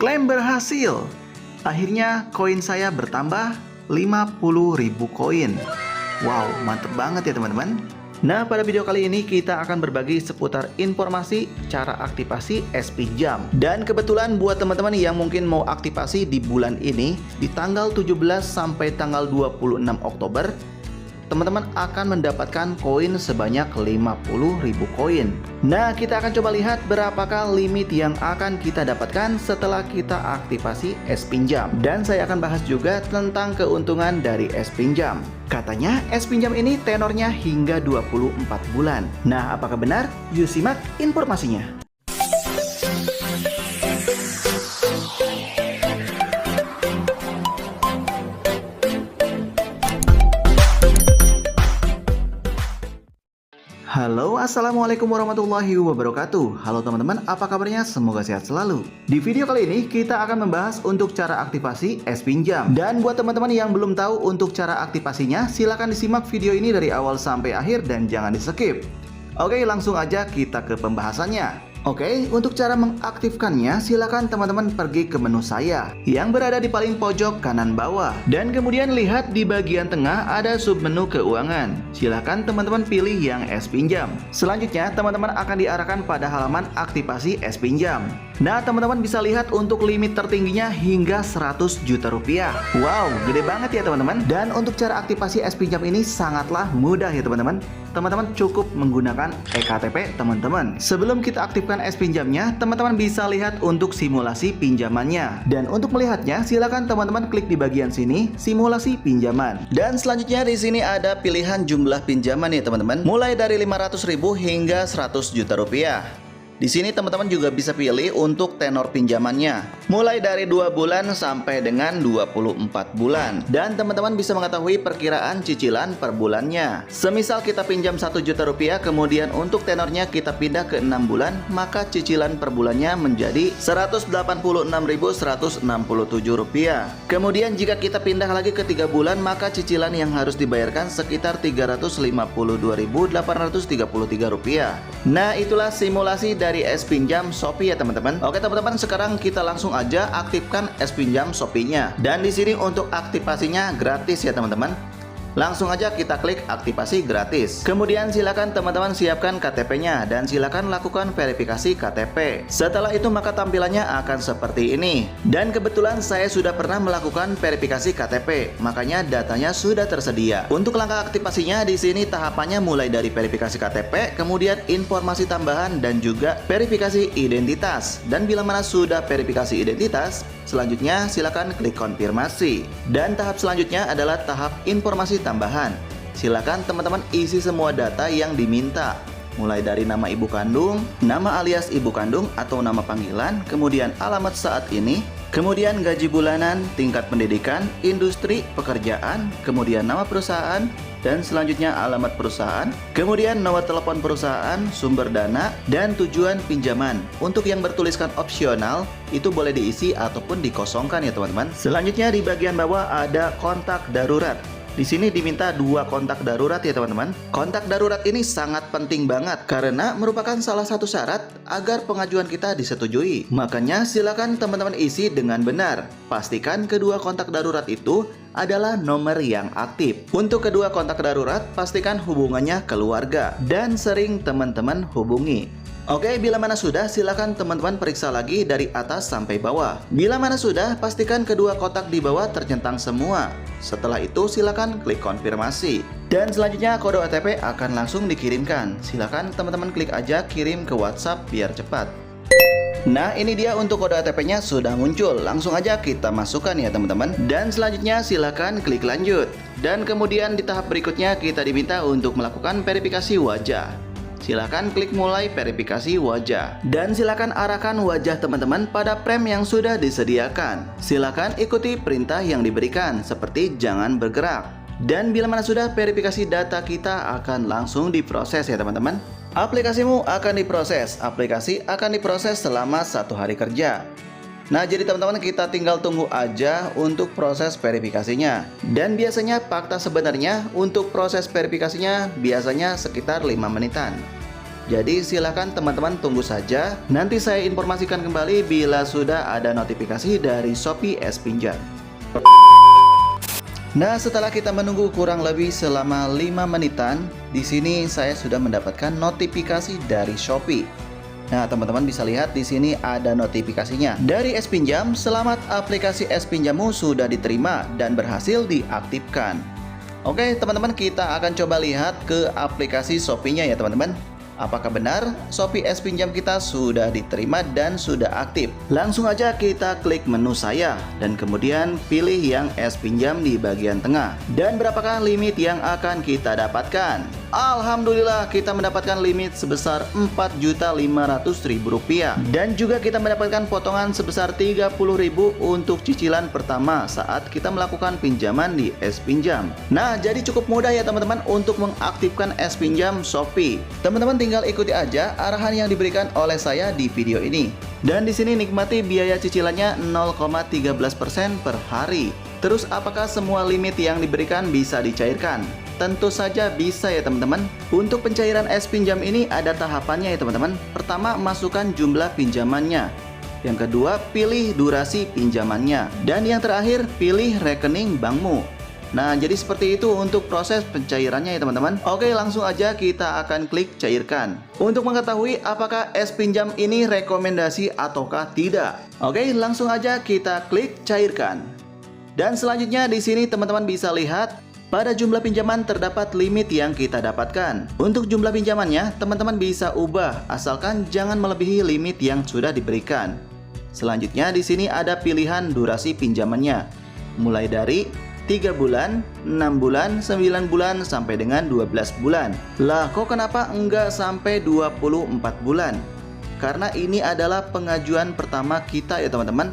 Klaim berhasil. Akhirnya koin saya bertambah 50.000 koin. Wow, mantep banget ya teman-teman. Nah, pada video kali ini kita akan berbagi seputar informasi cara aktivasi es Pinjam. Dan kebetulan buat teman-teman yang mungkin mau aktivasi di bulan ini, di tanggal 17 sampai tanggal 26 Oktober, teman-teman akan mendapatkan koin sebanyak 50.000 koin. Nah, kita akan coba lihat berapakah limit yang akan kita dapatkan setelah kita aktivasi es Pinjam. Dan saya akan bahas juga tentang keuntungan dari es Pinjam. Katanya es Pinjam ini tenornya hingga 24 bulan. Nah, apakah benar? Yuk simak informasinya. Halo, assalamualaikum warahmatullahi wabarakatuh. Halo teman-teman, apa kabarnya? Semoga sehat selalu. Di video kali ini kita akan membahas untuk cara aktivasi es Pinjam. Dan buat teman-teman yang belum tahu untuk cara aktivasinya, silahkan disimak video ini dari awal sampai akhir dan jangan di skip. Oke, langsung aja kita ke pembahasannya. Oke, untuk cara mengaktifkannya, silakan teman-teman pergi ke menu saya yang berada di paling pojok kanan bawah. Dan kemudian lihat di bagian tengah ada submenu keuangan. Silakan teman-teman pilih yang es Pinjam. Selanjutnya, teman-teman akan diarahkan pada halaman aktivasi es Pinjam. Nah, teman-teman bisa lihat untuk limit tertingginya hingga 100 juta rupiah. Wow, gede banget ya teman-teman. Dan untuk cara aktivasi es Pinjam ini sangatlah mudah ya teman-teman. Teman-teman cukup menggunakan eKTP teman-teman. Sebelum kita aktifkan es Pinjamnya, teman-teman bisa lihat untuk simulasi pinjamannya. Dan untuk melihatnya, silakan teman-teman klik di bagian sini, simulasi pinjaman. Dan selanjutnya di sini ada pilihan jumlah pinjaman ya teman-teman. Mulai dari 500.000 hingga 100 juta rupiah. Di sini teman-teman juga bisa pilih untuk tenor pinjamannya, mulai dari 2 bulan sampai dengan 24 bulan. Dan teman-teman bisa mengetahui perkiraan cicilan per bulannya. Semisal kita pinjam 1 juta rupiah, kemudian untuk tenornya kita pindah ke 6 bulan, maka cicilan per bulannya menjadi 186.167 rupiah. Kemudian jika kita pindah lagi ke 3 bulan, maka cicilan yang harus dibayarkan sekitar 352.833 rupiah. Nah, itulah simulasi dari es Pinjam Shopee ya teman-teman. Oke teman-teman, sekarang kita langsung aja aktifkan es Pinjam Shopee-nya. Dan di sini untuk aktivasinya gratis ya teman-teman. Langsung aja kita klik aktivasi gratis. Kemudian silakan teman-teman siapkan KTP-nya dan silakan lakukan verifikasi KTP. Setelah itu maka tampilannya akan seperti ini. Dan kebetulan saya sudah pernah melakukan verifikasi KTP, makanya datanya sudah tersedia. Untuk langkah aktivasinya di sini tahapannya mulai dari verifikasi KTP, kemudian informasi tambahan dan juga verifikasi identitas. Dan bila mana sudah verifikasi identitas, selanjutnya silakan klik konfirmasi. Dan tahap selanjutnya adalah tahap informasi tambahan. Silakan teman-teman isi semua data yang diminta, mulai dari nama ibu kandung, nama alias ibu kandung atau nama panggilan, kemudian alamat saat ini, kemudian gaji bulanan, tingkat pendidikan, industri, pekerjaan, kemudian nama perusahaan, dan selanjutnya alamat perusahaan, kemudian nomor telepon perusahaan, sumber dana, dan tujuan pinjaman. Untuk yang bertuliskan opsional, itu boleh diisi ataupun dikosongkan ya teman-teman. Selanjutnya di bagian bawah ada kontak darurat. Di sini diminta 2 kontak darurat ya teman-teman. Kontak darurat ini sangat penting banget karena merupakan salah satu syarat agar pengajuan kita disetujui. Makanya silakan teman-teman isi dengan benar. Pastikan kedua kontak darurat itu adalah nomor yang aktif. Untuk kedua kontak darurat, pastikan hubungannya keluarga dan sering teman-teman hubungi. Oke, bila mana sudah, silakan teman-teman periksa lagi dari atas sampai bawah. Bila mana sudah, pastikan kedua kotak di bawah tercentang semua. Setelah itu, silakan klik konfirmasi. Dan selanjutnya kode OTP akan langsung dikirimkan. Silakan teman-teman klik aja kirim ke WhatsApp biar cepat. Nah, ini dia untuk kode OTP-nya sudah muncul. Langsung aja kita masukkan ya teman-teman. Dan selanjutnya silakan klik lanjut. Dan kemudian di tahap berikutnya kita diminta untuk melakukan verifikasi wajah. Silakan klik mulai verifikasi wajah. Dan silakan arahkan wajah teman-teman pada frame yang sudah disediakan. Silakan ikuti perintah yang diberikan, seperti jangan bergerak. Dan bila mana sudah, verifikasi data kita akan langsung diproses ya teman-teman. Aplikasimu akan diproses. Aplikasi akan diproses selama 1 hari kerja. Nah, jadi teman-teman kita tinggal tunggu aja untuk proses verifikasinya. Dan biasanya fakta sebenarnya untuk proses verifikasinya biasanya sekitar 5 menitan. Jadi silakan teman-teman tunggu saja. Nanti saya informasikan kembali bila sudah ada notifikasi dari Shopee S Pinjam. Nah, setelah kita menunggu kurang lebih selama 5 menitan, di sini saya sudah mendapatkan notifikasi dari Shopee. Nah, teman-teman bisa lihat di sini ada notifikasinya dari S Pinjam. Selamat, aplikasi S Pinjammu sudah diterima dan berhasil diaktifkan. Oke, teman-teman, kita akan coba lihat ke aplikasi Shopee-nya ya, teman-teman. Apakah benar Shopee S Pinjam kita sudah diterima dan sudah aktif? Langsung aja kita klik menu saya dan kemudian pilih yang S Pinjam di bagian tengah. Dan berapakah limit yang akan kita dapatkan? Alhamdulillah, kita mendapatkan limit sebesar Rp4.500.000 dan juga kita mendapatkan potongan sebesar Rp30.000 untuk cicilan pertama saat kita melakukan pinjaman di S Pinjam. Nah, jadi cukup mudah ya teman-teman untuk mengaktifkan S Pinjam Shopee. Teman-teman tinggal ikuti aja arahan yang diberikan oleh saya di video ini. Dan di sini nikmati biaya cicilannya 0,13% per hari. Terus apakah semua limit yang diberikan bisa dicairkan? Tentu saja bisa ya teman-teman. Untuk pencairan S Pinjam ini ada tahapannya ya teman-teman. Pertama, masukkan jumlah pinjamannya. Yang kedua, pilih durasi pinjamannya. Dan yang terakhir, pilih rekening bankmu. Nah, jadi seperti itu untuk proses pencairannya ya teman-teman. Oke, langsung aja kita akan klik cairkan. Untuk mengetahui apakah S Pinjam ini rekomendasi ataukah tidak. Oke, langsung aja kita klik cairkan. Dan selanjutnya di sini teman-teman bisa lihat pada jumlah pinjaman terdapat limit yang kita dapatkan. Untuk jumlah pinjamannya, teman-teman bisa ubah asalkan jangan melebihi limit yang sudah diberikan. Selanjutnya di sini ada pilihan durasi pinjamannya. Mulai dari 3 bulan, 6 bulan, 9 bulan, sampai dengan 12 bulan. Lah, kok kenapa enggak sampai 24 bulan? Karena ini adalah pengajuan pertama kita ya teman-teman.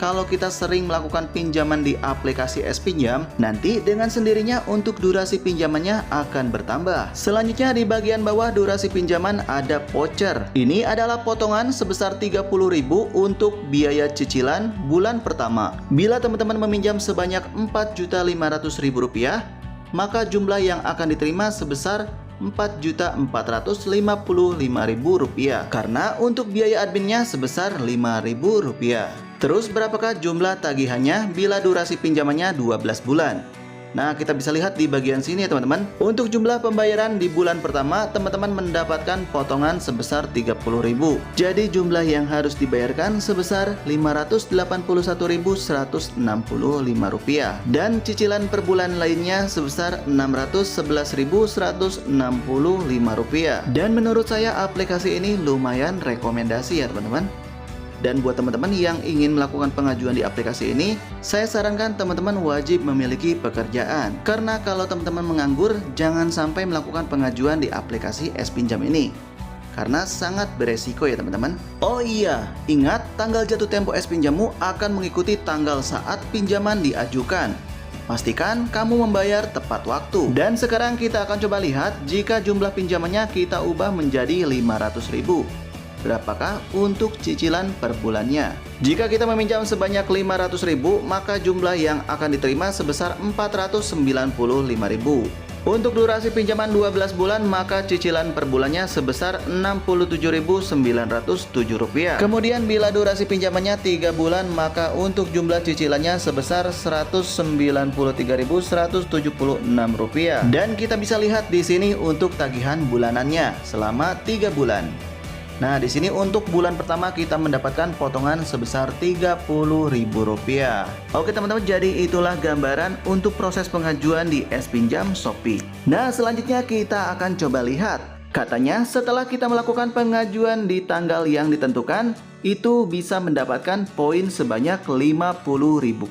Kalau kita sering melakukan pinjaman di aplikasi S Pinjam, nanti dengan sendirinya untuk durasi pinjamannya akan bertambah. Selanjutnya di bagian bawah durasi pinjaman ada voucher. Ini adalah potongan sebesar Rp30.000 untuk biaya cicilan bulan pertama. Bila teman-teman meminjam sebanyak Rp4.500.000, maka jumlah yang akan diterima sebesar Rp4.455.000 karena untuk biaya adminnya sebesar Rp5.000. Terus berapakah jumlah tagihannya bila durasi pinjamannya 12 bulan? Nah, kita bisa lihat di bagian sini ya teman-teman. Untuk jumlah pembayaran di bulan pertama, teman-teman mendapatkan potongan sebesar Rp30.000. Jadi jumlah yang harus dibayarkan sebesar Rp581.165. Dan cicilan per bulan lainnya sebesar Rp611.165. Dan menurut saya aplikasi ini lumayan rekomendasi ya teman-teman. Dan buat teman-teman yang ingin melakukan pengajuan di aplikasi ini, saya sarankan teman-teman wajib memiliki pekerjaan. Karena kalau teman-teman menganggur, jangan sampai melakukan pengajuan di aplikasi S Pinjam ini. Karena sangat beresiko ya teman-teman. Oh iya, ingat tanggal jatuh tempo S Pinjammu akan mengikuti tanggal saat pinjaman diajukan. Pastikan kamu membayar tepat waktu. Dan sekarang kita akan coba lihat jika jumlah pinjamannya kita ubah menjadi Rp500.000. Berapakah untuk cicilan per bulannya? Jika kita meminjam sebanyak Rp500.000, maka jumlah yang akan diterima sebesar Rp495.000. Untuk durasi pinjaman 12 bulan, maka cicilan per bulannya sebesar Rp67.907. Kemudian bila durasi pinjamannya 3 bulan, maka untuk jumlah cicilannya sebesar Rp193.176. Dan kita bisa lihat di sini untuk tagihan bulanannya selama 3 bulan. Nah, di sini untuk bulan pertama kita mendapatkan potongan sebesar Rp30.000. Oke teman-teman, jadi itulah gambaran untuk proses pengajuan di S Pinjam Shopee. Nah, selanjutnya kita akan coba lihat. Katanya setelah kita melakukan pengajuan di tanggal yang ditentukan, itu bisa mendapatkan poin sebanyak 50.000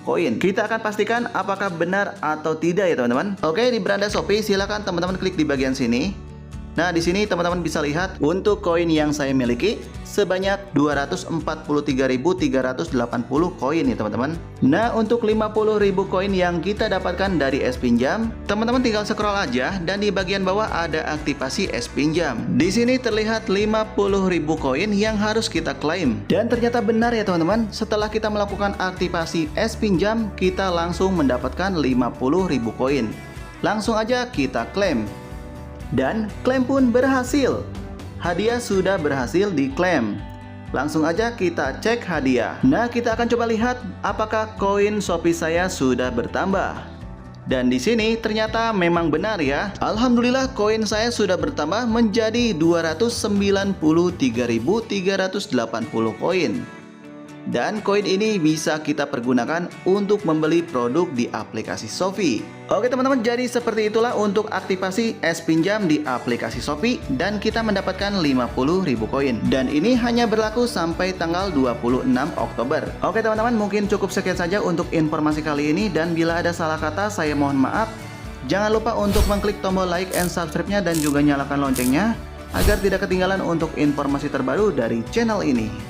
koin. Kita akan pastikan apakah benar atau tidak ya teman-teman. Oke, di beranda Shopee silakan teman-teman klik di bagian sini. Nah, di sini teman-teman bisa lihat untuk koin yang saya miliki sebanyak 243.380 koin ya teman-teman. Nah, untuk 50.000 koin yang kita dapatkan dari S Pinjam, teman-teman tinggal scroll aja dan di bagian bawah ada aktivasi S Pinjam. Di sini terlihat 50.000 koin yang harus kita klaim. Dan ternyata benar ya teman-teman, setelah kita melakukan aktivasi S Pinjam, kita langsung mendapatkan 50.000 koin. Langsung aja kita klaim. Dan klaim pun berhasil. hadiah sudah berhasil diklaim. Langsung aja kita cek hadiah. Nah, kita akan coba lihat apakah koin Shopee saya sudah bertambah. Dan di sini ternyata memang benar ya. Alhamdulillah koin saya sudah bertambah menjadi 293.380 koin. Dan koin ini bisa kita pergunakan untuk membeli produk di aplikasi Shopee. Oke teman-teman, jadi seperti itulah untuk aktivasi es pinjam di aplikasi Shopee dan kita mendapatkan 50.000 koin. Dan ini hanya berlaku sampai tanggal 26 Oktober. Oke teman-teman, mungkin cukup sekian saja untuk informasi kali ini, dan bila ada salah kata saya mohon maaf. Jangan lupa untuk mengklik tombol like and subscribe-nya dan juga nyalakan loncengnya agar tidak ketinggalan untuk informasi terbaru dari channel ini.